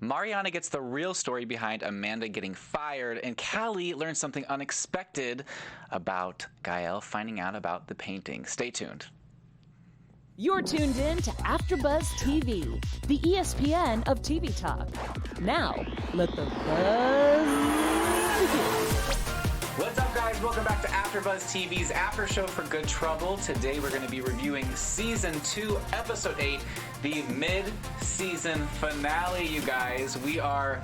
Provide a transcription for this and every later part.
Mariana gets the real story behind Amanda getting fired, and Cali learns something unexpected about Gael finding out about the painting. Stay tuned. You're tuned in to Afterbuzz TV, the ESPN of TV talk. Now, let the buzz begin. What's up, guys? Welcome back to AfterBuzz TV's After Show for Good Trouble. Today, we're going to be reviewing Season 2, Episode 8, the mid-season finale, you guys. We are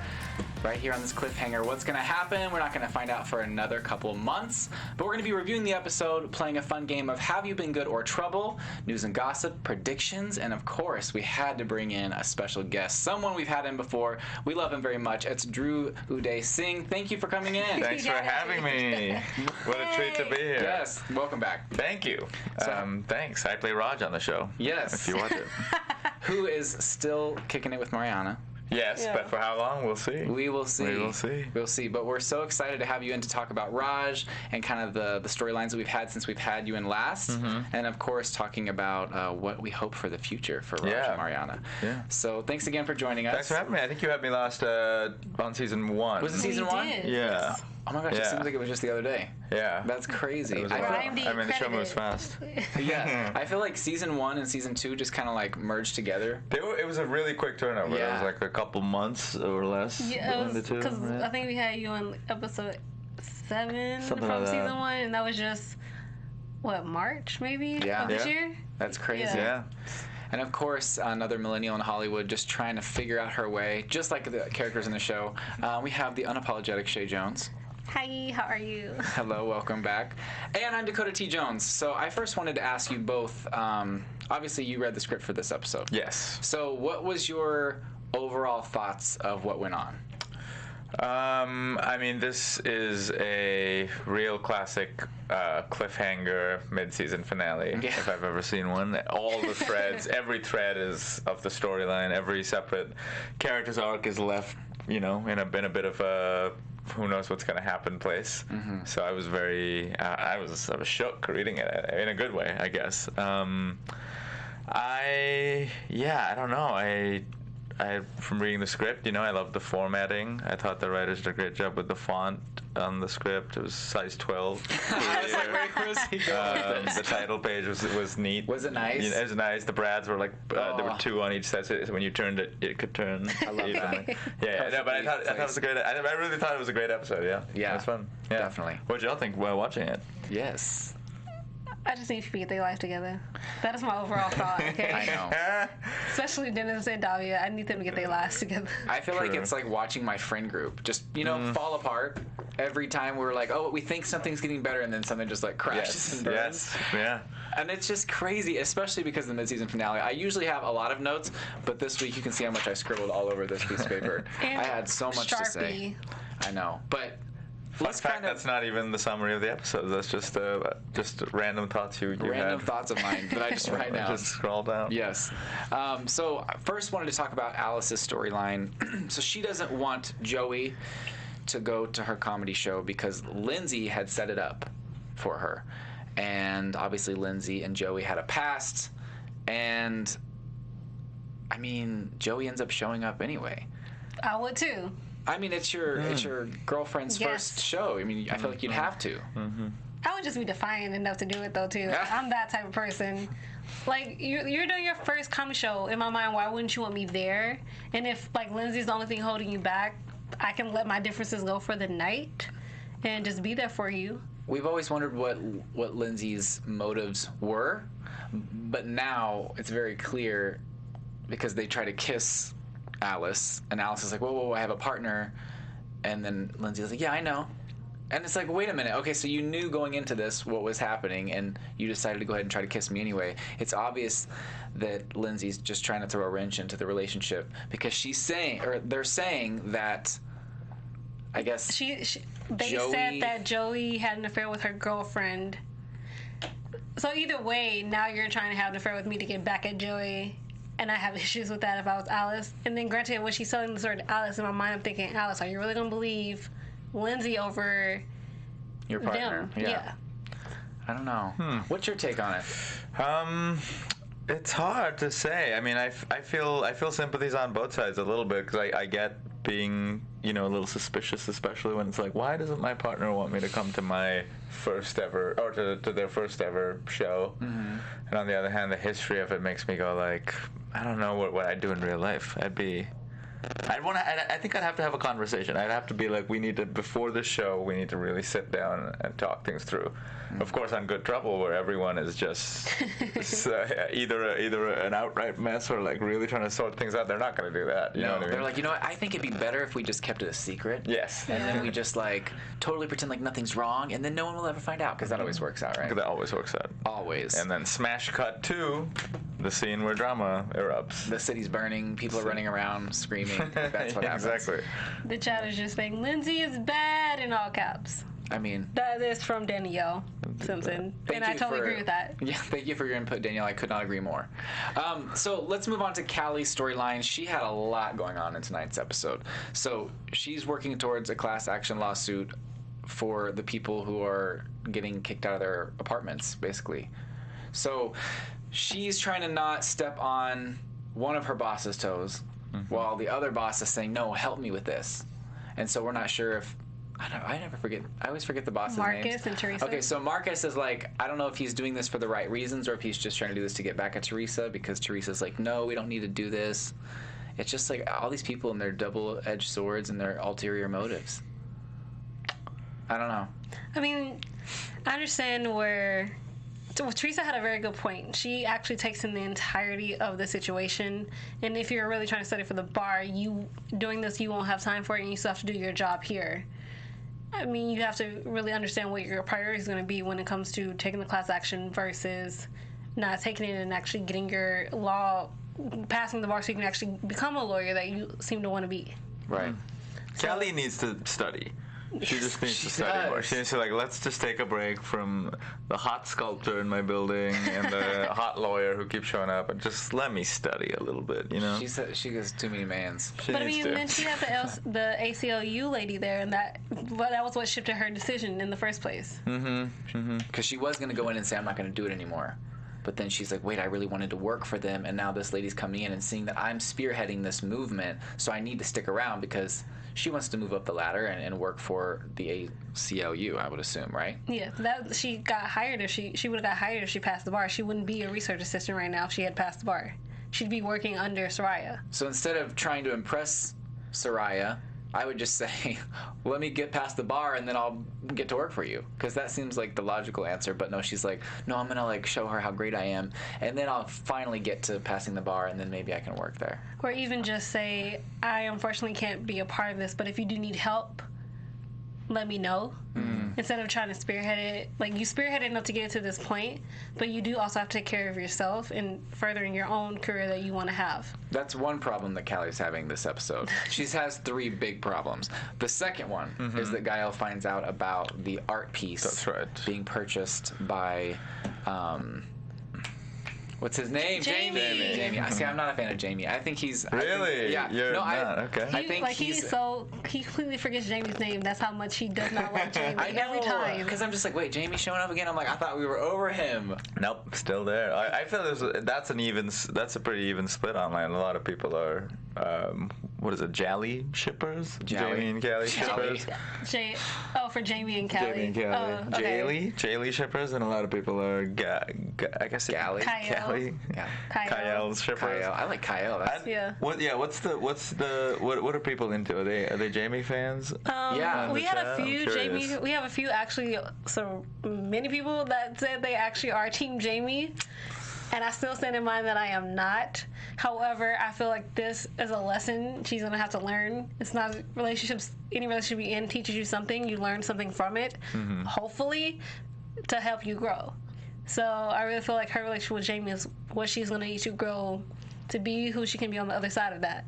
right here on this cliffhanger. What's going to happen? We're not going to find out for another couple months, but we're going to be reviewing the episode, playing a fun game of Have You Been Good or Trouble, news and gossip, predictions, and of course, we had to bring in a special guest, someone we've had in before. We love him very much. It's Dhruv Uday Singh. Thank you for coming in. Thanks for having me. What a treat to be here. Yes, welcome back. Thank you. Thanks. I play Raj on the show. Yes. If you watch it. Who is still kicking it with Mariana. Yes, but for how long? We'll see. We will see. We will see. We'll see. But we're so excited to have you in to talk about Raj and kind of the storylines that we've had since we've had you in last. Mm-hmm. And, of course, talking about what we hope for the future for Raj and Mariana. Yeah. So thanks again for joining us. Thanks for having me. I think you had me last on Season 1. Was it Season 1? Yeah. Yes. Oh, my gosh. It seems like it was just the other day. Yeah. That's crazy. The show moves fast. Yeah. I feel like Season 1 and Season 2 just kind of like merged together. It was a really quick turnover. Yeah. It was like a couple months or less. Yeah, because I think we had you on episode 7 from Season 1, and that was just, March maybe of this year? That's crazy. Yeah. And of course, another millennial in Hollywood just trying to figure out her way, just like the characters in the show. We have the unapologetic Shea Jones. Hi, how are you? Hello, welcome back. And I'm Dakota T. Jones. So I first wanted to ask you both, obviously you read the script for this episode. Yes. So what was your overall thoughts of what went on? I mean, this is a real classic cliffhanger mid-season finale, if I've ever seen one. All the threads, every thread is of the storyline. Every separate character's arc is left, in a bit of a who knows what's going to happen place. Mm-hmm. So I was I was shook reading it in a good way, I guess. I don't know. From reading the script, I loved the formatting. I thought the writers did a great job with the font on the script. It was size 12. The title page was neat. Was it nice? It was nice. The brads were like, there were 2 on each side, so when you turned it, it could turn. I love that. Yeah, but I thought it was a great. I really thought it was a great episode. Yeah, it was fun. Yeah, definitely. What did y'all think while watching it? Yes. I just need people to get their life together. That is my overall thought, okay? I know. Especially Dennis and Davia. I need them to get their lives together. I feel like it's like watching my friend group just, fall apart every time we're like, oh, we think something's getting better, and then something just like crashes and burns. Yes. Yeah. And it's just crazy, especially because of the mid-season finale. I usually have a lot of notes, but this week you can see how much I scribbled all over this piece of paper. I had so much to say. I know. But fun fact, that's not even the summary of the episode. That's just random thoughts you random thoughts of mine that I just write down. Just scroll down. Yes. So first wanted to talk about Alice's storyline. So she doesn't want Joey to go to her comedy show because Lindsay had set it up for her. And obviously Lindsay and Joey had a past. And, I mean, Joey ends up showing up anyway. I would too. I mean, it's your girlfriend's first show. I mean, I feel like you'd have to. Mm-hmm. I would just be defiant enough to do it, though, too. I'm that type of person. Like, you're doing your first comedy show. In my mind, why wouldn't you want me there? And if, like, Lindsay's the only thing holding you back, I can let my differences go for the night and just be there for you. We've always wondered what Lindsay's motives were, but now it's very clear because they try to kiss Alice, and Alice is like, whoa, I have a partner. And then Lindsay's like, yeah, I know. And it's like, wait a minute. Okay, so you knew going into this what was happening, and you decided to go ahead and try to kiss me anyway. It's obvious that Lindsay's just trying to throw a wrench into the relationship because they're saying that, I guess, they said that Joey had an affair with her girlfriend. So either way, now you're trying to have an affair with me to get back at Joey. And I have issues with that if I was Alice. And then granted, when she's selling the story to Alice, in my mind I'm thinking, Alice, are you really going to believe Lindsay over your partner? Them? Yeah. I don't know. What's your take on it? It's hard to say. I mean, I feel sympathies on both sides a little bit, because I get being, a little suspicious, especially when it's like, why doesn't my partner want me to come to my first ever, or to their first ever show? Mm-hmm. And on the other hand, the history of it makes me go like, I don't know what I'd do in real life. I think I'd have to have a conversation. I'd have to be like, before the show, we need to really sit down and talk things through. Mm-hmm. Of course, on Good Trouble, where everyone is just either an outright mess or like really trying to sort things out, they're not going to do that. You know what I mean? They're like, you know what? I think it'd be better if we just kept it a secret. Yes. And then we just like totally pretend like nothing's wrong, and then no one will ever find out, because that always works out, right? That always works out. Always. And then smash cut to the scene where drama erupts. The city's burning. People are running around screaming. That's what happens. Exactly. The chat is just saying, Lindsay is bad in all caps. I mean, that is from Danielle Simpson, and I totally agree with that. Yeah, thank you for your input, Danielle. I could not agree more. So let's move on to Cali Storyline. She had a lot going on in tonight's episode. So she's working towards a class action lawsuit for the people who are getting kicked out of their apartments, basically. So she's trying to not step on one of her boss's toes, while the other boss is saying, no, help me with this. And so we're not sure if, I always forget the boss's names. Marcus and Teresa. Okay, so Marcus is like, I don't know if he's doing this for the right reasons or if he's just trying to do this to get back at Teresa, because Teresa's like, no, we don't need to do this. It's just like all these people and their double-edged swords and their ulterior motives. I don't know. I mean, I understand where... Well, Teresa had a very good point. She actually takes in the entirety of the situation, and if you're really trying to study for the bar, you won't have time for it, and you still have to do your job here. I mean, you have to really understand what your priority is going to be when it comes to taking the class action versus not taking it and actually getting your passing the bar so you can actually become a lawyer that you seem to want to be. Right. Cali needs to study. She just needs to study more. She needs to let's just take a break from the hot sculptor in my building and the hot lawyer who keeps showing up, and just let me study a little bit, She said she gets too many mans. But I mean, then she had the ACLU lady there, and that was what shifted her decision in the first place. Because she was going to go in and say, I'm not going to do it anymore. But then she's like, wait, I really wanted to work for them, and now this lady's coming in and seeing that I'm spearheading this movement, so I need to stick around because she wants to move up the ladder and work for the ACLU, I would assume, right? Yeah, she got hired if she would have got hired if she passed the bar. She wouldn't be a research assistant right now if she had passed the bar. She'd be working under Soraya. So instead of trying to impress Soraya, I would just say, let me get past the bar and then I'll get to work for you. Because that seems like the logical answer. But no, she's like, no, I'm going to show her how great I am. And then I'll finally get to passing the bar and then maybe I can work there. Or even just say, I unfortunately can't be a part of this, but if you do need help, let me know. Instead of trying to spearhead it. You spearheaded enough to get it to this point, but you do also have to take care of yourself and furthering your own career that you want to have. That's one problem that Callie's having this episode. She has 3 big problems. The second one is that Gael finds out about the art piece being purchased by... what's his name? Jamie. See, I'm not a fan of Jamie. I think he's... Really? You're not? Okay. I think he completely forgets Jamie's name. That's how much he does not like Jamie. I know, every time. Because I'm just like, wait, Jamie's showing up again? I'm like, I thought we were over him. Nope, still there. I feel that's a pretty even split online. A lot of people are, what is it, Jally shippers? Jamie and Cali shippers? For Jamie and Cali. Jamie and Cali. Oh, okay. Jaylee shippers, and a lot of people are, I guess, Cali. Kael's shippers. Kael. I like Kael. What are people into? Are they Jamie fans? We had a few Jamie. We have a few actually. So many people that said they actually are Team Jamie, and I still stand in mind that I am not. However, I feel like this is a lesson she's gonna have to learn. It's not relationships. Any relationship you in teaches you something. You learn something from it. Hopefully, to help you grow. So I really feel like her relationship with Jamie is what she's going to need to grow to be who she can be on the other side of that.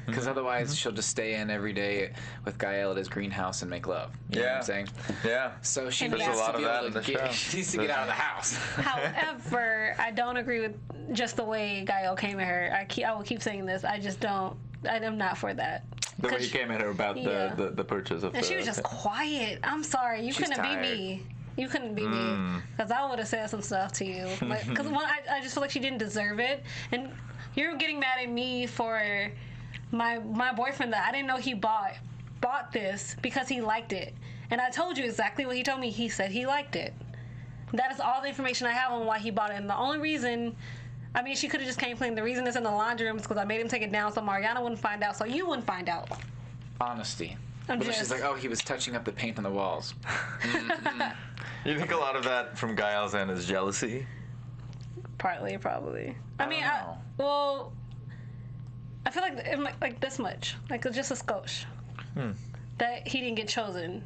Because otherwise she'll just stay in every day with Gael at his greenhouse and make love. You know what I'm saying? Yeah. So she needs to be able to get, she needs to get out of the house. However, I don't agree with just the way Gael came at her. I will keep saying this. I just don't. I'm not for that. The way he came at her about the purchase of and she was just quiet. I'm sorry. You couldn't be me. You couldn't be me, because I would have said some stuff to you. Because I just feel like she didn't deserve it, and you're getting mad at me for my boyfriend that I didn't know he bought this because he liked it, and I told you exactly what he told me. He said he liked it. That is all the information I have on why he bought it, and the only reason. I mean, she could have just came clean. The reason it's in the laundry room is because I made him take it down so Mariana wouldn't find out, so you wouldn't find out. Honesty. But she's like, oh, he was touching up the paint on the walls. You think a lot of that from Gael's end is jealousy? Partly, probably. I feel like this much, like just a skosh, that he didn't get chosen.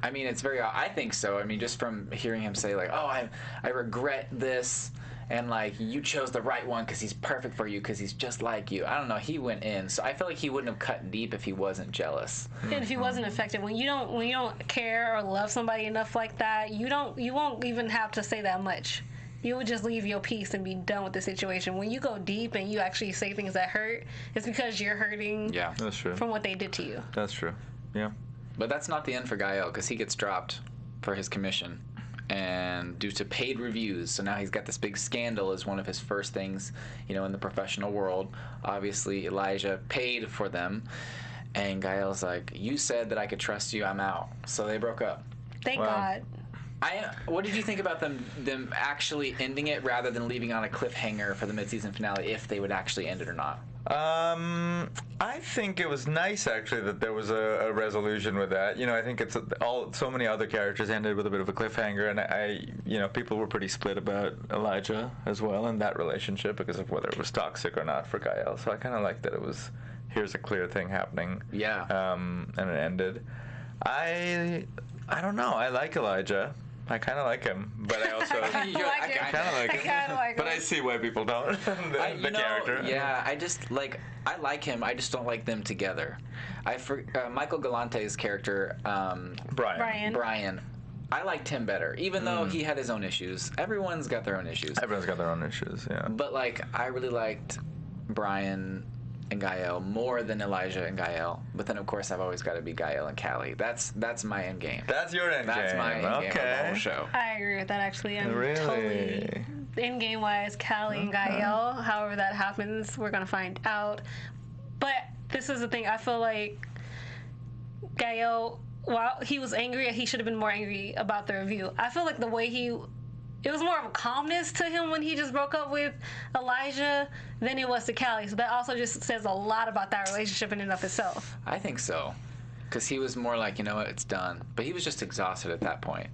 I mean, it's very. I think so. I mean, just from hearing him say like, "Oh, I regret this," and like, "You chose the right one because he's perfect for you because he's just like you." I don't know. He went in, so I feel like he wouldn't have cut deep if he wasn't jealous. And if he wasn't affected, when you don't care or love somebody enough like that, you won't even have to say that much. You would just leave your peace and be done with the situation. When you go deep and you actually say things that hurt, it's because you're hurting. Yeah, that's true. From what they did to you. That's true. Yeah. But that's not the end for Gael, because he gets dropped for his commission, and due to paid reviews. So now he's got this big scandal as one of his first things, in the professional world. Obviously, Elijah paid for them, and Gael's like, "You said that I could trust you. I'm out." So they broke up. Thank God. What did you think about them actually ending it rather than leaving on a cliffhanger for the mid-season finale, if they would actually end it or not? I think it was nice actually that there was a resolution with that. I think it's so many other characters ended with a bit of a cliffhanger, and people were pretty split about Elijah as well in that relationship because of whether it was toxic or not for Gael. So I kind of liked that it was here's a clear thing happening. Yeah. And it ended. I don't know. I like Elijah. I kind of like him, but I also I kind of like him. But I see why people don't. the character. Yeah, I like him. I just don't like them together. Michael Galante's character, Brian. I liked him better, even though he had his own issues. Everyone's got their own issues. Everyone's got their own issues. Yeah. But I really liked Brian and Gael more than Elijah and Gael. But then, of course, I've always got to be Gael and Cali. That's my end game. That's your end game. That's my end game of the whole show. I agree with that, actually. I'm really? Totally end game wise, Cali and Gael. However that happens, we're going to find out. But this is the thing. I feel like Gael, while he was angry, he should have been more angry about the review. I feel like the way it was more of a calmness to him when he just broke up with Elijah than it was to Cali. So that also just says a lot about that relationship in and of itself. I think so. Because he was more like, you know what, it's done. But he was just exhausted at that point,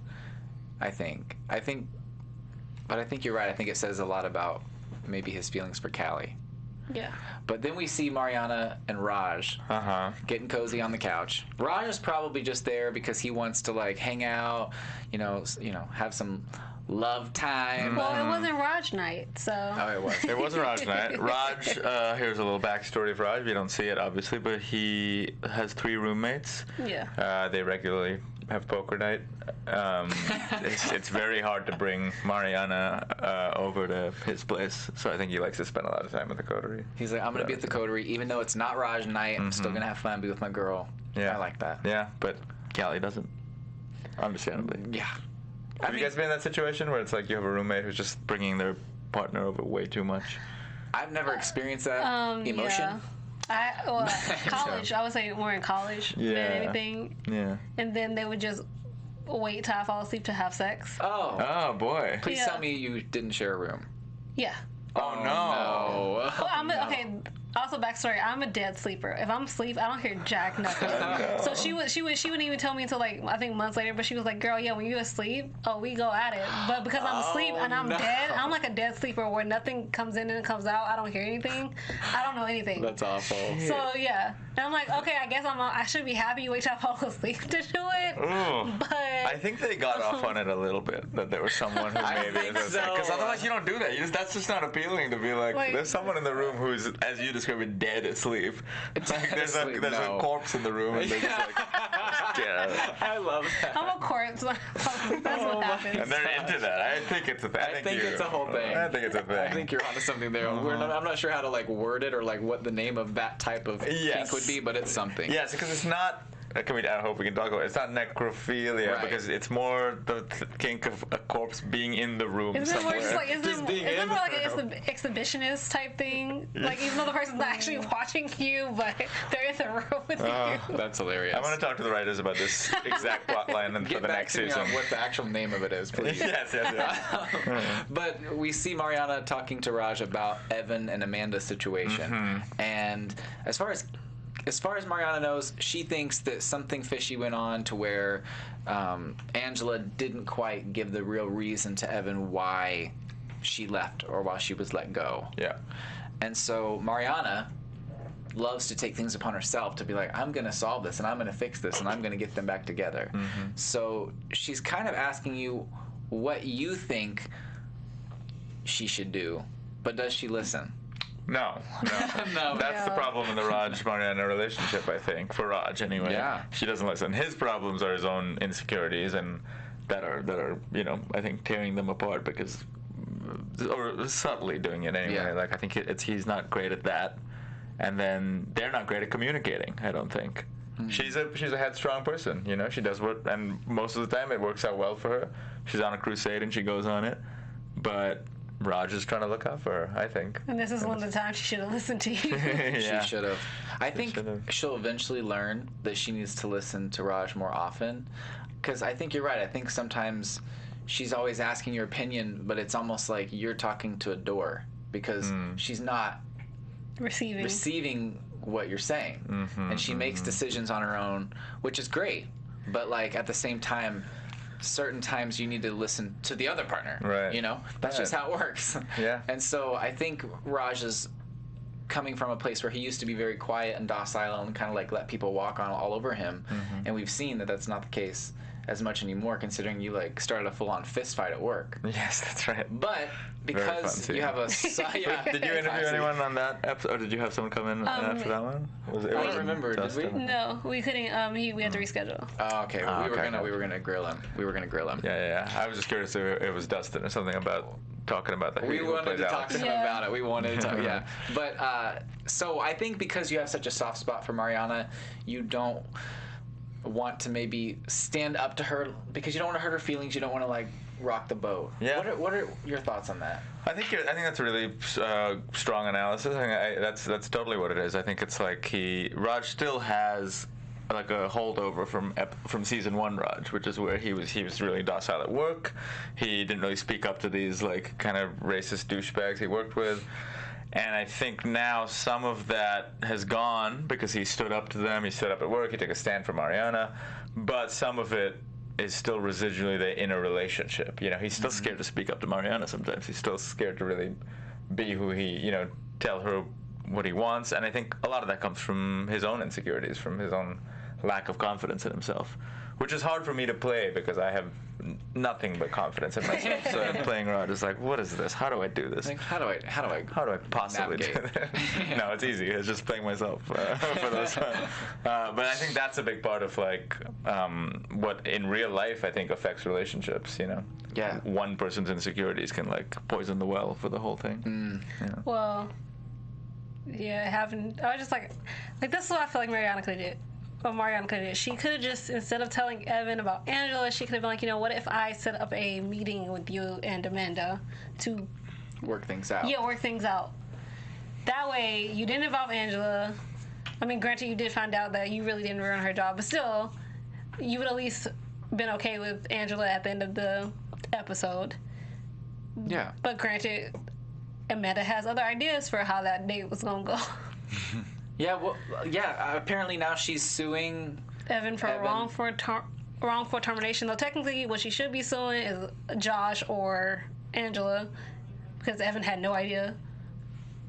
I think. But I think you're right. I think it says a lot about maybe his feelings for Cali. Yeah. But then we see Mariana and Raj getting cozy on the couch. Raj is probably just there because he wants to hang out, have some love time. Well, it wasn't Raj night, so. Oh, it was. It wasn't Raj night. Raj, here's a little backstory of Raj. You don't see it, obviously, but he has 3 roommates. Yeah. They regularly have poker night. It's very hard to bring Mariana over to his place, so I think he likes to spend a lot of time at the coterie. He's like, I'm going to be at the coterie, even though it's not Raj night, I'm still going to have fun, be with my girl. Yeah. I like that. Yeah, but Cali doesn't, understandably. Yeah. Have you guys been in that situation where it's like you have a roommate who's just bringing their partner over way too much? I've never experienced that emotion. Yeah. College. I would say more in college than anything. Yeah. And then they would just wait till I fall asleep to have sex. Oh boy. Please tell me you didn't share a room. Yeah. Oh no. Well, okay. Also, backstory: I'm a dead sleeper. If I'm asleep, I don't hear jack nothing. So she wouldn't even tell me until I think months later. But she was like, "Girl, yeah, when you asleep, we go at it." But because I'm asleep and I'm dead, I'm like a dead sleeper where nothing comes in and comes out. I don't hear anything. I don't know anything. That's awful. So yeah, and I'm like, okay, I guess I should be happy you wait till I fall asleep to do it. Ooh. But I think they got off on it a little bit. That there was someone who maybe because otherwise you don't do that. That's just not appealing to be like there's someone in the room who's, as you describe it, dead asleep. It's like there's a corpse in the room and they're just like, yeah. I love that. I'm a corpse. That's what happens. And they're into that. I think it's a thing. I think it's a whole thing. I think it's a thing. I think you're onto something there. I'm not sure how to word it or what the name of that type of kink would be, but it's something. Yes, because it's not I hope we can talk about it. It's not necrophilia because it's more the kink of a corpse being in the room somewhere. Isn't it more like an exhibitionist type thing? Like, even though the person's not actually watching you, but they're in the room with you. That's hilarious. I want to talk to the writers about this exact plot line for the next season. On what the actual name of it is, please. yes. But we see Mariana talking to Raj about Evan and Amanda's situation, and as far as Mariana knows, she thinks that something fishy went on to where Angela didn't quite give the real reason to Evan why she left or why she was let go. Yeah. And so Mariana loves to take things upon herself to be like, I'm going to solve this and I'm going to fix this and I'm going to get them back together. So she's kind of asking you what you think she should do, but does she listen? No. That's the problem in the Raj-Mariana relationship, I think, for Raj anyway. Yeah. She doesn't listen. His problems are his own insecurities, and that are I think tearing them apart or subtly doing it anyway. Yeah. Like, I think he's not great at that, and then they're not great at communicating, I don't think. She's a headstrong person, she does and most of the time it works out well for her. She's on a crusade and she goes on it, but Raj is trying to look out for her, I think. And this is one of the times she should have listened to you. Yeah. She should have. I think she'll eventually learn that she needs to listen to Raj more often. Because I think you're right. I think sometimes she's always asking your opinion, but it's almost like you're talking to a door because she's not receiving what you're saying. And she makes decisions on her own, which is great. But like at the same time, certain times you need to listen to the other partner. Right. That's just how it works. Yeah. And so I think Raj is coming from a place where he used to be very quiet and docile and kind of like let people walk on all over him. And we've seen that that's not the case as much anymore, considering you like started a full-on fist fight at work. Yes, that's right. But because you have a did you interview anyone on that episode, or did you have someone come in after that one? I don't remember. Did we? No, we couldn't. We had to reschedule. Oh, okay. Well, we were gonna grill him. Yeah. I was just curious if it was Dustin or something about talking about that. We wanted to talk to him about it. We wanted to talk. Yeah. But so I think because you have such a soft spot for Mariana, you don't want to maybe stand up to her because you don't want to hurt her feelings. You don't want to like rock the boat. Yeah. What are your thoughts on that? I think that's a really strong analysis. I think that's totally what it is. I think it's like Raj still has like a holdover from season 1 Raj, which is where he was really docile at work. He didn't really speak up to these like kind of racist douchebags he worked with. And I think now some of that has gone because he stood up to them. He stood up at work. He took a stand for Mariana. But some of it is still residually in a relationship. He's still scared to speak up to Mariana sometimes. He's still scared to really be who he, tell her what he wants. And I think a lot of that comes from his own insecurities, from his own lack of confidence in himself, which is hard for me to play because I have nothing but confidence in myself. So playing Raj is like, what is this? How do I do this? Like, how do I possibly do this? No, it's easy. It's just playing myself for those. But I think that's a big part of like what in real life I think affects relationships. Yeah. One person's insecurities can like poison the well for the whole thing. Well, I was just like this is what I feel like Mariana could have did. What Mariana could have did. She could have just, instead of telling Evan about Angela, she could have been like, what if I set up a meeting with you and Amanda to work things out? Yeah, work things out. That way, you didn't involve Angela. I mean, granted, you did find out that you really didn't ruin her job, but still, you would at least been okay with Angela at the end of the episode. Yeah. But granted, Amanda has other ideas for how that date was gonna go. Yeah, well, apparently now she's suing Evan for wrongful termination. Though technically, what she should be suing is Josh or Angela, because Evan had no idea.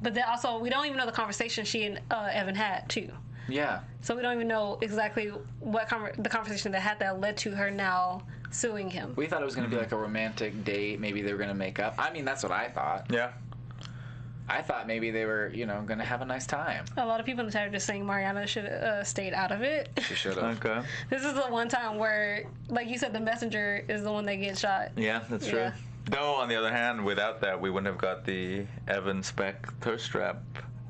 But then also, we don't even know the conversation she and Evan had too. Yeah. So we don't even know exactly what the conversation that led to her now suing him. We thought it was going to be like a romantic date. Maybe they were going to make up. I mean, that's what I thought. Yeah. I thought maybe they were, going to have a nice time. A lot of people in the chat are just saying Mariana should have stayed out of it. She should have. Okay. This is the one time where, like you said, the messenger is the one that gets shot. Yeah, that's true. Though, on the other hand, without that, we wouldn't have got the Evan Spec thirst trap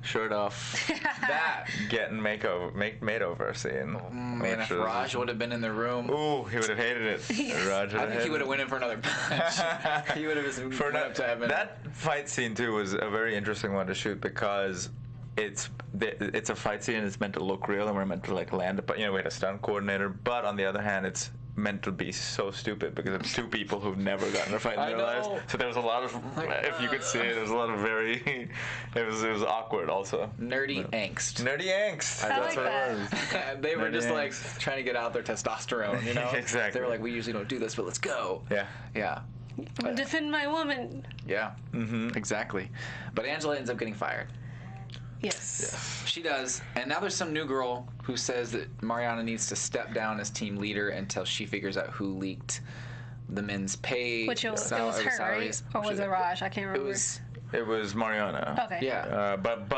shirt off, That. getting makeover scene. Man, if Raj would have been in the room. Ooh, he would have hated it. Raj I think he would have went in for another punch. He would have just went up to Evan. That fight scene too was a very interesting one to shoot because it's a fight scene and it's meant to look real and we're meant to like land it, but we had a stunt coordinator. But on the other hand, it's meant to be so stupid because it's two people who've never gotten a fight in their lives. So there was a lot of, if you could see it, there was a lot of very, it was awkward also. Nerdy angst. Nerdy angst. That's what it was. They were just like trying to get out their testosterone, Exactly. They were like, we usually don't do this, but let's go. Yeah. Yeah. Defend my woman. Yeah. Exactly. But Angela ends up getting fired. Yes. She does. And now there's some new girl who says that Mariana needs to step down as team leader until she figures out who leaked the men's pay. Which it was her, right? Or was it Raj? I can't remember. It was Mariana. Okay. Yeah. But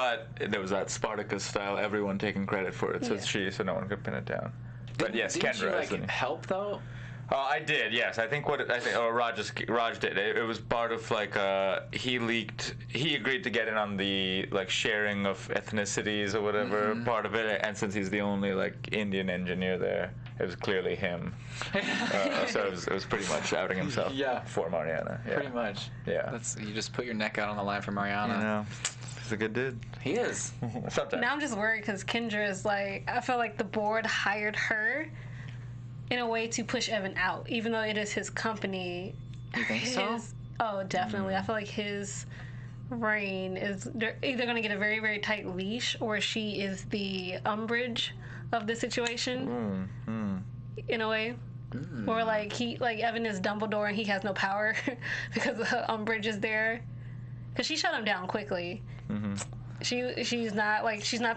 there was that Spartacus style, everyone taking credit for it, so no one could pin it down. But yes, didn't Kendra. Did help though? I did, yes. I think Raj did. It was part of like he agreed to get in on the like sharing of ethnicities or whatever part of it, and since he's the only like Indian engineer there, it was clearly him. So it was pretty much outing himself for Mariana. Yeah. Pretty much. Yeah. You just put your neck out on the line for Mariana. He's a good dude. He is. Sometimes. Now I'm just worried because Kendra is like, I feel like the board hired her in a way to push Evan out, even though it is his company. You think so? Oh, definitely. I feel like his reign is either going to get a very, very tight leash, or she is the umbrage of the situation, in a way. Or like Evan is Dumbledore and he has no power because the umbrage is there. Because she shut him down quickly. She's not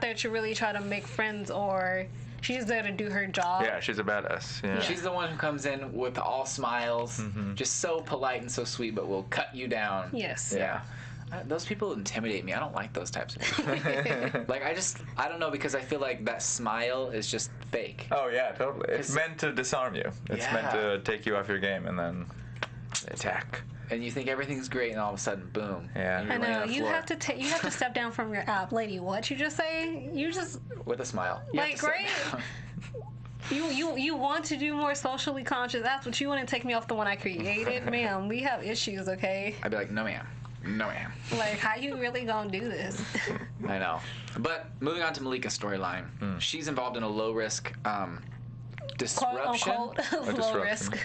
there to really try to make friends, or she's there to do her job. Yeah, she's a badass. Yeah. She's the one who comes in with all smiles, just so polite and so sweet, but will cut you down. Yes. Yeah. Those people intimidate me. I don't like those types of people. Like, I don't know, because I feel like that smile is just fake. Oh, yeah, totally. It's meant to disarm you. It's meant to take you off your game and then attack. And you think everything's great, and all of a sudden, boom. Yeah. I know. You have to step down from your app, lady. What you just say? You just with a smile. like great. You want to do more socially conscious. That's what you want to take me off the one I created, ma'am. We have issues, okay? I'd be like, no, ma'am. No, ma'am. Like, how you really gonna do this? I know. But moving on to Malika Storyline, she's involved in a low risk disruption. Low risk.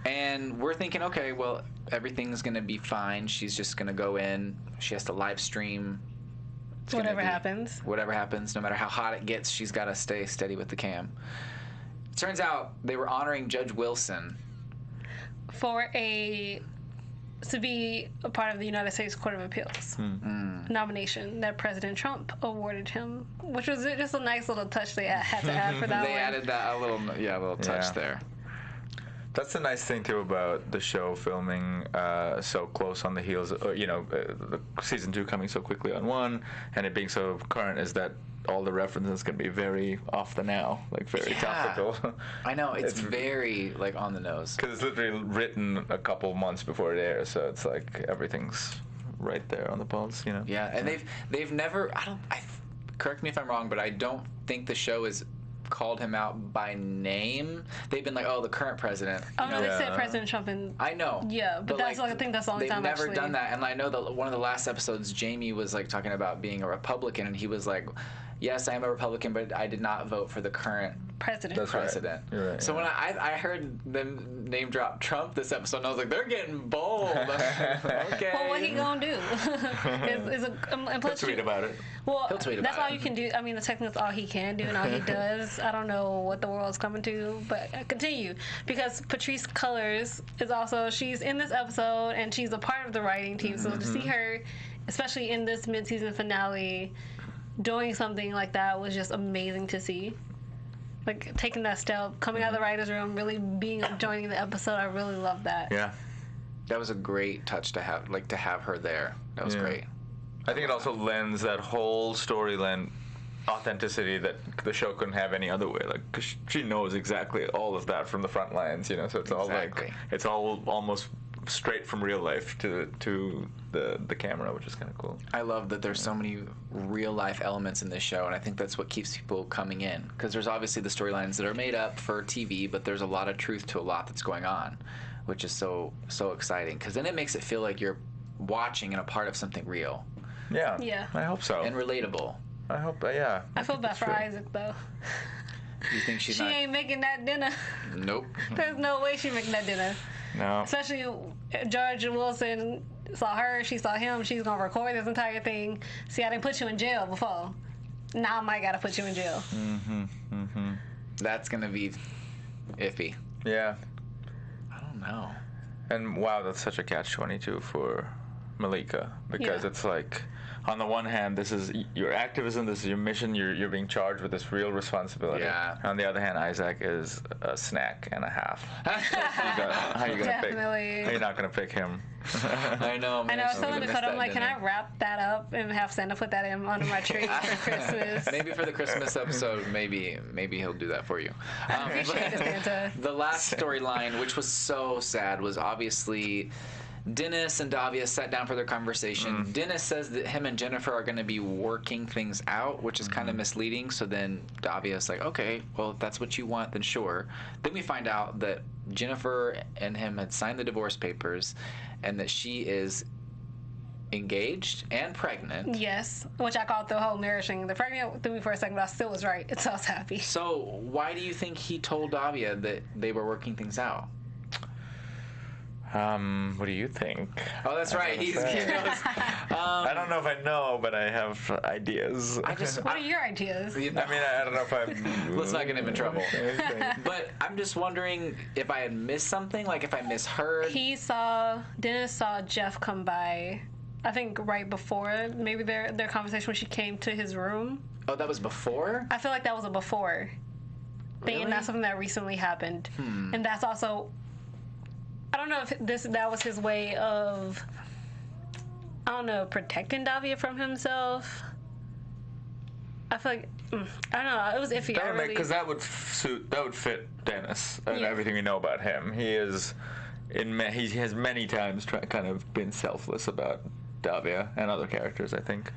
And we're thinking, okay, well, everything's going to be fine. She's just going to go in. She has to live stream. Whatever happens. Whatever happens. No matter how hot it gets, she's got to stay steady with the cam. It turns out they were honoring Judge Wilson. To be a part of the United States Court of Appeals nomination that President Trump awarded him, which was just a nice little touch they had to add for that They added that a little touch there. That's the nice thing too about the show filming so close on the heels, the season 2 coming so quickly on 1, and it being so current, is that all the references can be very off the now, like very topical. I know, it's very like on the nose. Because it's literally written a couple months before it airs, so it's like everything's right there on the pulse, Yeah, and they've never. Correct me if I'm wrong, but I don't think the show is called him out by name. They've been like, oh, the current president. Oh no, they said President Trump, and I know. Yeah, but that's I think that's the only time they've never done that. And I know that one of the last episodes, Jamie was like talking about being a Republican, and he was like, yes, I am a Republican, but I did not vote for the current president. That's president. Right. Right, so when I heard them name drop Trump this episode, and I was like, they're getting bold. Okay. Well, what he gonna do? He'll tweet about it. Well, He'll tweet that's about all you can do. I mean, technically that's all he can do and all he does. I don't know what the world's coming to, but continue. Because Patrice Cullors is also, she's in this episode and she's a part of the writing team. So to see her, especially in this mid-season finale, doing something like that was just amazing to see. Like taking that step, coming out of the writer's room, really joining the episode. I really love that. Yeah. That was a great touch to have her there. That was great. I think it also lends that whole storyline authenticity that the show couldn't have any other way. Like, 'cause she knows exactly all of that from the front lines, so it's all like, it's all almost straight from real life to the camera, which is kind of cool. I love that there's so many real life elements in this show, and I think that's what keeps people coming in. Because there's obviously the storylines that are made up for TV, but there's a lot of truth to a lot that's going on, which is so exciting. Because then it makes it feel like you're watching and a part of something real. Yeah. Yeah. I hope so. And relatable. I hope. Yeah. I feel bad for Isaac though. You think she ain't making that dinner? Nope. There's no way she's making that dinner. No. Especially George Wilson saw her, she saw him, she's gonna record this entire thing. See, I didn't put you in jail before. Now I might gotta put you in jail. That's gonna be iffy. Yeah. I don't know. And wow, that's such a catch-22 for Malika, because it's like, on the one hand, this is your activism, this is your mission, you're being charged with this real responsibility. Yeah. On the other hand, Isaac is a snack and a half. How are you gonna pick? How you not gonna pick him? I know. Man. I know. I was telling Dakota, I'm like, can I wrap that up and have Santa put that in under my tree for Christmas? Maybe for the Christmas episode, maybe he'll do that for you. Appreciate it, Santa. The last storyline, which was so sad, was obviously Dennis and Davia sat down for their conversation. Dennis says that him and Jennifer are going to be working things out, which is kind of misleading. So then Davia's like, okay, well, if that's what you want, then sure. Then we find out that Jennifer and him had signed the divorce papers and that she is engaged and pregnant. Yes, which I called the whole marriage thing. The pregnant threw me for a second, but I still was right. So I was happy. So why do you think he told Davia that they were working things out? What do you think? Oh, that's right. He knows. I don't know if I know, but I have ideas. What are your ideas? I mean, I don't know if I'm... Let's not get him in trouble. But I'm just wondering if I had missed something, like if I misheard. Dennis saw Jeff come by, I think right before, maybe their conversation when she came to his room. Oh, that was before? I feel like that was a before thing, Really? and that's something that recently happened. And that's also... I don't know if that was his way of, I don't know, protecting Davia from himself. I feel like, I don't know, it was iffy. Because that would fit Dennis and everything we know about him. He has many times kind of been selfless about Davia and other characters, I think.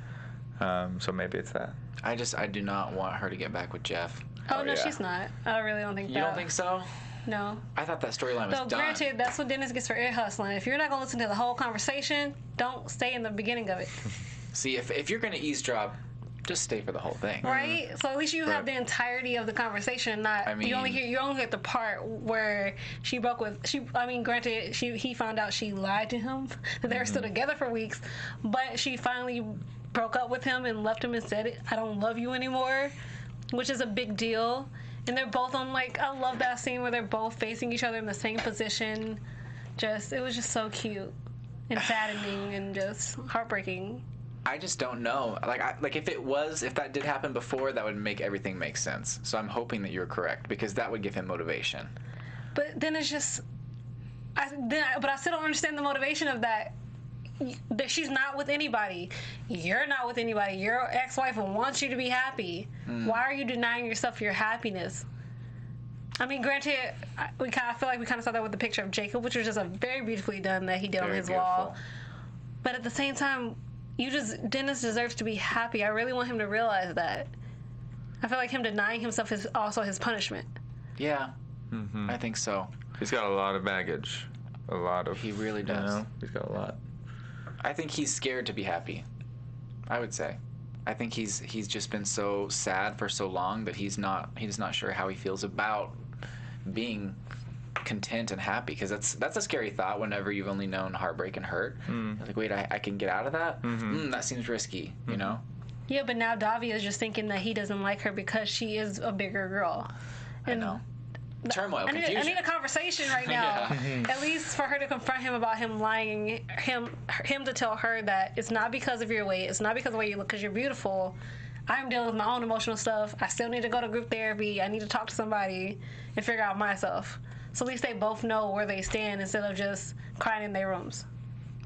So maybe it's that. I do not want her to get back with Jeff. Oh, no, she's not. I really don't think that. You don't think so? No. I thought that storyline was done. Granted, that's what Dennis gets for ear hustling. If you're not going to listen to the whole conversation, don't stay in the beginning of it. See, if you're going to easdrop, just stay for the whole thing. Right? So at least you have the entirety of the conversation. You only get the part where she broke with. Granted, he found out she lied to him that they were still together for weeks, but she finally broke up with him and left him and said, "I don't love you anymore," which is a big deal. And they're both on, I love that scene where they're both facing each other in the same position. It was just so cute and saddening and just heartbreaking. I just don't know. If that did happen before, that would make everything make sense. So I'm hoping that you're correct, because that would give him motivation. But then it's just, but I still don't understand the motivation of that. That she's not with anybody. You're not with anybody. Your ex-wife wants you to be happy. Why are you denying yourself your happiness? I mean, granted, I feel like we kind of saw that with the picture of Jacob, which was just a very beautifully done that he did on his wall. But at the same time, Dennis deserves to be happy. I really want him to realize that. I feel like him denying himself is also his punishment. Yeah, I think so. He's got a lot of baggage. He really does. He's got a lot. I think he's scared to be happy. I would say. I think he's just been so sad for so long that he's not sure how he feels about being content and happy, because that's a scary thought whenever you've only known heartbreak and hurt. Like, wait, I can get out of that? That seems risky, you know? Yeah, but now Davia is just thinking that he doesn't like her because she is a bigger girl. And I know. Turmoil, I confusion. need a conversation right now. At least for her to confront him about him lying, him to tell her that it's not because of your weight, it's not because of the way you look, because you're beautiful. I'm dealing with my own emotional stuff. I still need to go to group therapy. I need to talk to somebody and figure out myself. So at least they both know where they stand instead of just crying in their rooms.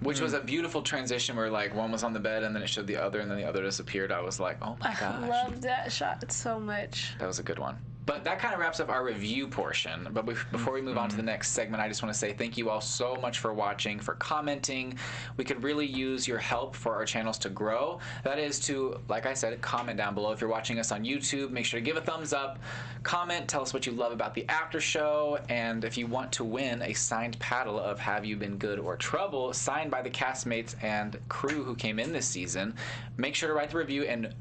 Which was a beautiful transition where, one was on the bed and then it showed the other and then the other disappeared. I was like, oh my gosh. I love that shot so much. That was a good one. But that kind of wraps up our review portion. But before we move on to the next segment, I just want to say thank you all so much for watching, for commenting. We could really use your help for our channels to grow. That is to, like I said, comment down below. If you're watching us on YouTube, make sure to give a thumbs up, comment, tell us what you love about the after show, and if you want to win a signed paddle of Have You Been Good or Trouble, signed by the castmates and crew who came in this season, make sure to write the review and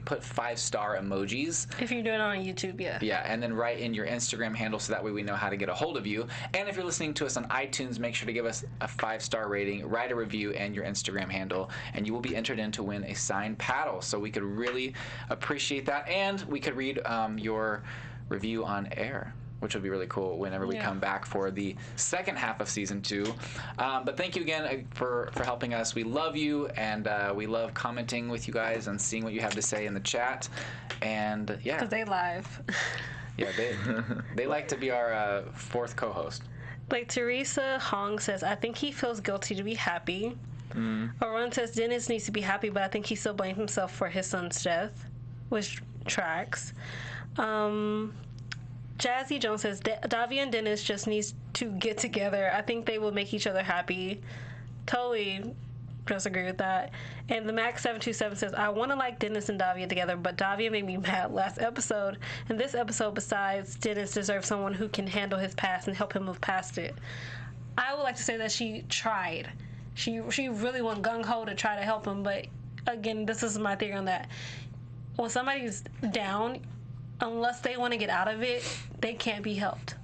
put 5-star emojis. If you're doing it on YouTube, yeah. Yeah, and then write in your Instagram handle so that way we know how to get a hold of you. And if you're listening to us on iTunes, make sure to give us a 5-star rating, write a review, and your Instagram handle, and you will be entered in to win a signed paddle. So we could really appreciate that, and we could read your review on air, which would be really cool whenever we come back for the second half of season 2. But thank you again for helping us. We love you, and we love commenting with you guys and seeing what you have to say in the chat. And yeah, because they live. Yeah, they like to be our fourth co-host. Like Teresa Hong says, I think he feels guilty to be happy. Arun says Dennis needs to be happy, but I think he still blames himself for his son's death, which tracks. Jazzy Jones says, Davia and Dennis just needs to get together. I think they will make each other happy. Totally just agree with that. And the Max727 says, I want to like Dennis and Davia together, but Davia made me mad last episode. And this episode, besides Dennis, deserves someone who can handle his past and help him move past it. I would like to say that she tried. She really went gung-ho to try to help him, but again, this is my theory on that. When somebody's down, unless they want to get out of it, they can't be helped.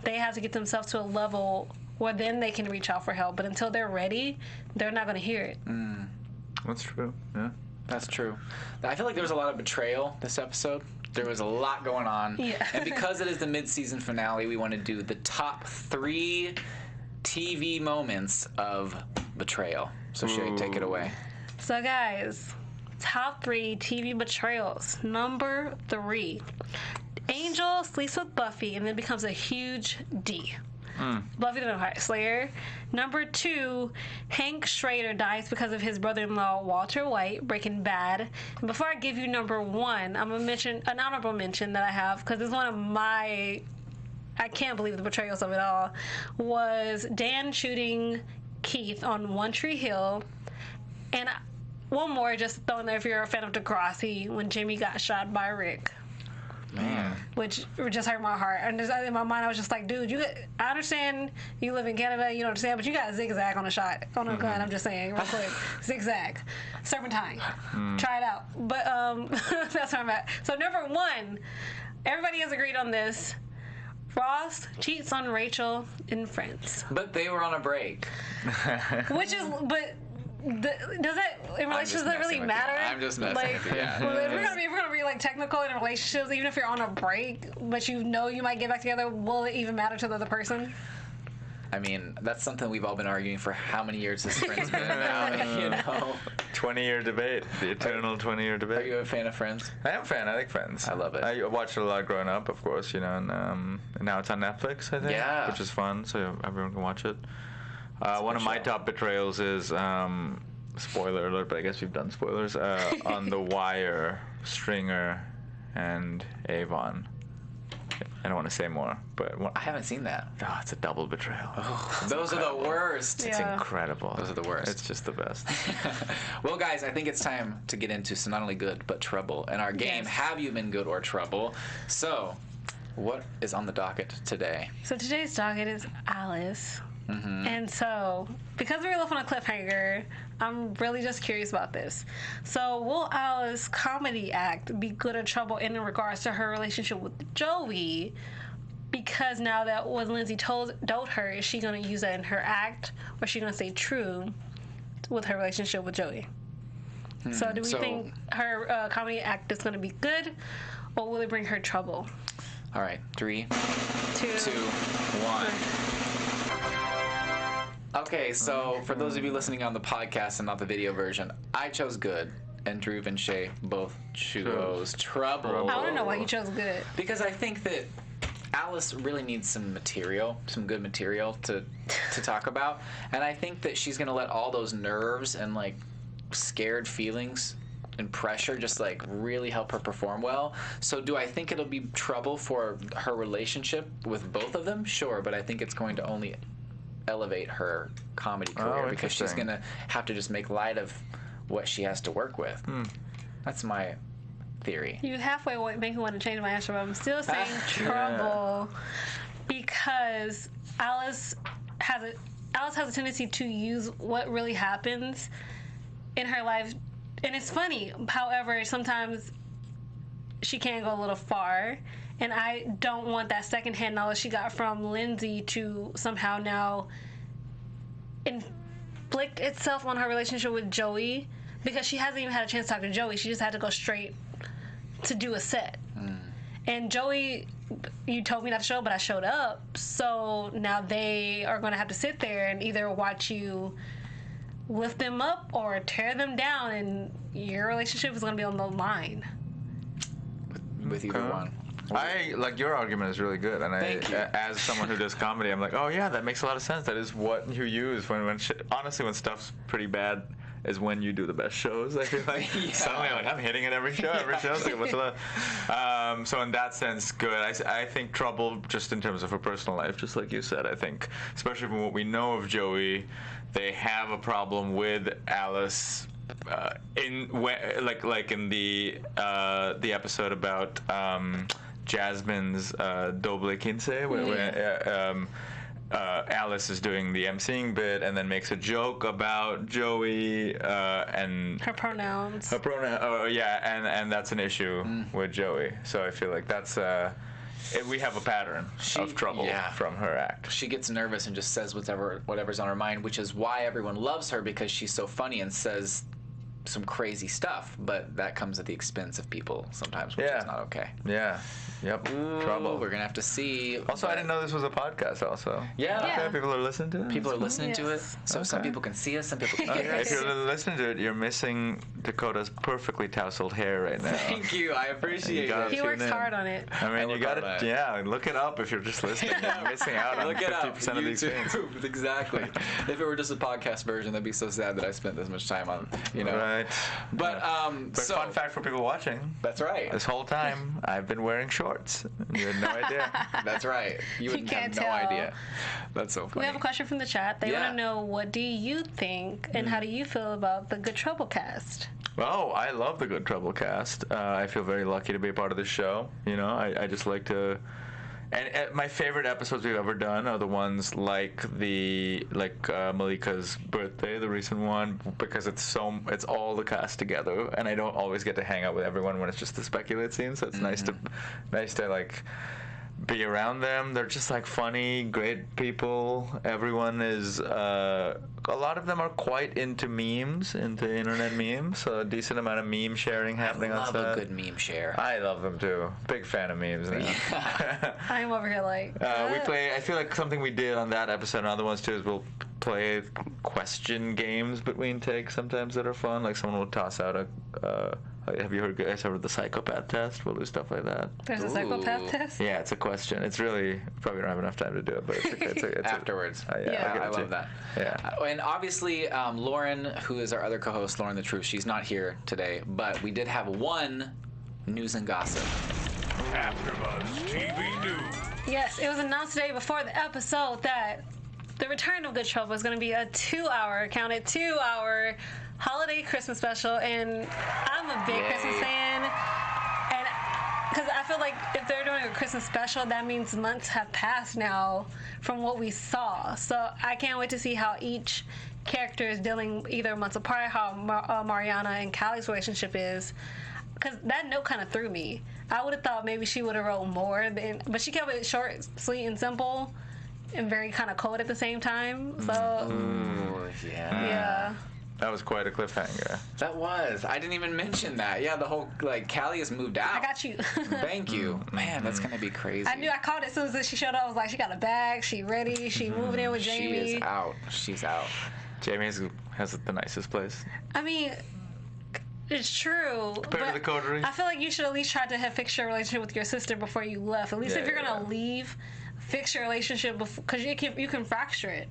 They have to get themselves to a level where then they can reach out for help. But until they're ready, they're not going to hear it. That's true. Yeah. That's true. I feel like there was a lot of betrayal this episode. There was a lot going on. Yeah. And because it is the mid-season finale, we want to do the top 3 TV moments of betrayal. So Shea, take it away. So guys, top 3 TV betrayals. Number 3. Angel sleeps with Buffy and then becomes a huge D. Buffy the Vampire Slayer. Number 2, Hank Schrader dies because of his brother-in-law Walter White, Breaking Bad. And before I give you number 1, I'm going to mention an honorable mention that I have, because it's one of my, I can't believe the betrayals of it all, was Dan shooting Keith on One Tree Hill. And one more, just throwing there if you're a fan of Degrassi, when Jimmy got shot by Rick. Man. Which just hurt my heart. And just, in my mind, I was just like, dude, I understand you live in Canada, you don't understand, but you got a zigzag on a shot, on a gun, I'm just saying, real quick. Zigzag. Serpentine. Try it out. But that's where I'm at. So number 1, everybody has agreed on this. Ross cheats on Rachel in Friends. But they were on a break. Which is, but... does that in relationships does that really matter? I'm just messing with you. Yeah. Well, if we're gonna be like technical in relationships, even if you're on a break, but you know you might get back together, will it even matter to the other person? I mean, that's something we've all been arguing for how many years this Friends been now, you know? 20-year debate, the eternal 20-year debate. Are you a fan of Friends? I am a fan. I like Friends. I love it. I watched it a lot growing up, of course, you know, and now it's on Netflix, I think, yeah, which is fun, so everyone can watch it. One of my top betrayals is, spoiler alert, but I guess we've done spoilers, on The Wire, Stringer and Avon. I don't want to say more, but I haven't seen that. Oh, it's a double betrayal. Oh, those are the worst. It's incredible. Those are the worst. It's just the best. Well, guys, I think it's time to get into some not only good, but trouble. In our game, Have You Been Good or Trouble? So, what is on the docket today? So today's docket is Alice. And so, because we were left on a cliffhanger, I'm really just curious about this. So, will Alice's comedy act be good or trouble in regards to her relationship with Joey? Because now that what Lindsay told her, is she going to use that in her act, or is she going to stay true with her relationship with Joey? So, do we think her comedy act is going to be good, or will it bring her trouble? All right, 3, 2, 2, 1. Okay, so for those of you listening on the podcast and not the video version, I chose good, and Dhruv and Shea both chose trouble. I want to know why you chose good. Because I think that Alice really needs some material, some good material to talk about, and I think that she's going to let all those nerves and like scared feelings and pressure just like really help her perform well. So do I think it'll be trouble for her relationship with both of them? Sure, but I think it's going to only elevate her comedy career because she's going to have to just make light of what she has to work with. That's my theory. You halfway make me want to change my answer, but I'm still saying trouble because Alice has a tendency to use what really happens in her life. And it's funny, however, sometimes she can go a little far. And I don't want that secondhand knowledge she got from Lindsay to somehow now inflict itself on her relationship with Joey, because she hasn't even had a chance to talk to Joey. She just had to go straight to do a set. And Joey, you told me not to show, but I showed up. So now they are going to have to sit there and either watch you lift them up or tear them down, and your relationship is going to be on the line. With either one. I like your argument is really good, and as someone who does comedy, I'm like, oh yeah, that makes a lot of sense. That is what you use when honestly, when stuff's pretty bad, is when you do the best shows. I feel like suddenly I'm hitting it every show. It's like, what's the so in that sense, good. I think trouble just in terms of her personal life, just like you said. I think, especially from what we know of Joey, they have a problem with Alice. In the episode about Jasmine's Doble Quince, where Alice is doing the emceeing bit and then makes a joke about Joey and her pronouns. And that's an issue with Joey. So I feel like that's we have a pattern of trouble from her act. She gets nervous and just says whatever's on her mind, which is why everyone loves her, because she's so funny and says some crazy stuff, but that comes at the expense of people sometimes, which is not okay. Yep. Ooh, trouble. We're gonna have to see. Also, I didn't know this was a podcast. Also, okay, people are listening to it. People are listening to it. So some people can see us, some people can hear us. If you're listening to it, you're missing Dakota's perfectly tousled hair right now. Thank you. I appreciate it. He works hard on it. I mean, you gotta, look it up if you're just listening. You're missing out on 50% of these things. Exactly. If it were just a podcast version, that'd be so sad that I spent this much time on, Right. But so fun fact for people watching. That's right. This whole time, I've been wearing shorts. You had no idea. That's right. You wouldn't have no idea. That's so funny. We have a question from the chat. They want to know, what do you think and how do you feel about the Good Trouble cast? Oh, I love the Good Trouble cast. I feel very lucky to be a part of this show. I just like to... And my favorite episodes we've ever done are the ones like Malika's birthday, the recent one, because it's all the cast together, and I don't always get to hang out with everyone when it's just the Speculate scene. So it's nice to like be around them. They're just like funny, great people. Everyone is a lot of them are quite into memes, into internet memes. So a decent amount of meme sharing happening on set. I love a good meme share. I love them too. Big fan of memes now. I'm over here like. We play. I feel like something we did on that episode and other ones too is we'll play question games between takes sometimes that are fun. Like someone will toss out a. Have you guys heard of the psychopath test? We'll do stuff like that. There's a psychopath test? Yeah, it's a question. It's really, probably don't have enough time to do it, but it's afterwards. I love that. Yeah. And obviously, Lauren, who is our other co-host, Lauren the Truth, she's not here today, but we did have one news and gossip. Afterbuzz TV News. Yes, it was announced today before the episode that the return of Good Trouble is going to be a 2-hour holiday Christmas special, and I'm a big Christmas fan, and because I feel like if they're doing a Christmas special, that means months have passed now from what we saw. So I can't wait to see how each character is dealing either months apart, how Mariana and Cali's relationship is, because that note kind of threw me. I would have thought maybe she would have wrote more, but she kept it short, sweet, and simple, and very kind of cold at the same time. So yeah. That was quite a cliffhanger. That was. I didn't even mention that. Yeah, the whole, Cali has moved out. I got you. Thank you. Man, that's going to be crazy. I knew. I called it as soon as she showed up. I was like, she got a bag. She ready. She moving in with Jamie. She is out. She's out. Jamie has the nicest place. I mean, it's true. Compared to the coterie. I feel like you should at least try to fix your relationship with your sister before you left. At least if you're going to leave, fix your relationship because you can fracture it.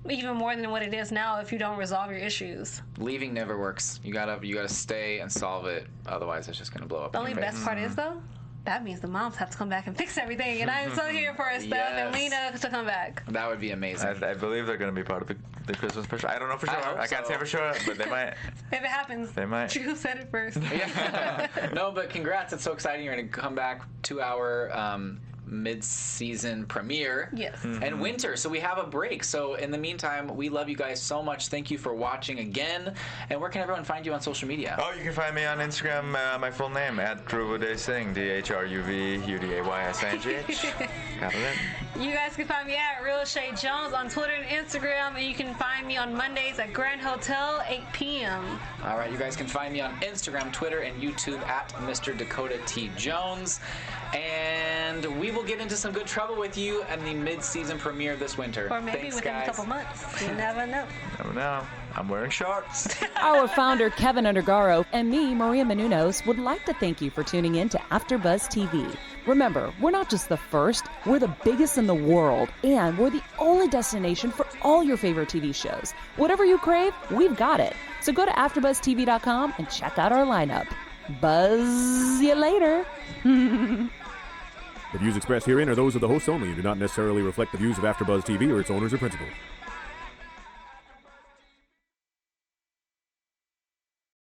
even more than what it is now if you don't resolve your issues. Leaving never works. You gotta stay and solve it. Otherwise, it's just gonna blow up. The only best part is though, that means the moms have to come back and fix everything, and I'm so here for Steph and Lena to come back. That would be amazing. I believe they're going to be part of the Christmas special. I don't know for sure. I can't say for sure, but they might. If it happens, They might. Drew said it first. No, but congrats. It's so exciting. You're going to come back 2-hour mid-season premiere. Yes. And winter, so we have a break. So in the meantime, we love you guys so much. Thank you for watching again. And where can everyone find you on social media? Oh, you can find me on Instagram, my full name, at Dhruv Uday Singh, DHRUVUDAYSINGH. Got it? You guys can find me at Real Shea Jones on Twitter and Instagram, and you can find me on Mondays at Grand Hotel, 8 p.m. All right, you guys can find me on Instagram, Twitter, and YouTube at Mr. Dakota T. Jones. And we will get into some good trouble with you at the mid-season premiere this winter. Or maybe Thanks, within guys. a couple months. You never know. Never know. I'm wearing shorts. Our founder, Keven Undergaro, and me, Maria Menounos, would like to thank you for tuning in to Afterbuzz TV. Remember, we're not just the first, we're the biggest in the world, and we're the only destination for all your favorite TV shows. Whatever you crave, we've got it. So go to AfterbuzzTV.com and check out our lineup. Buzz you later. The views expressed herein are those of the hosts only and do not necessarily reflect the views of AfterBuzz TV or its owners or principals.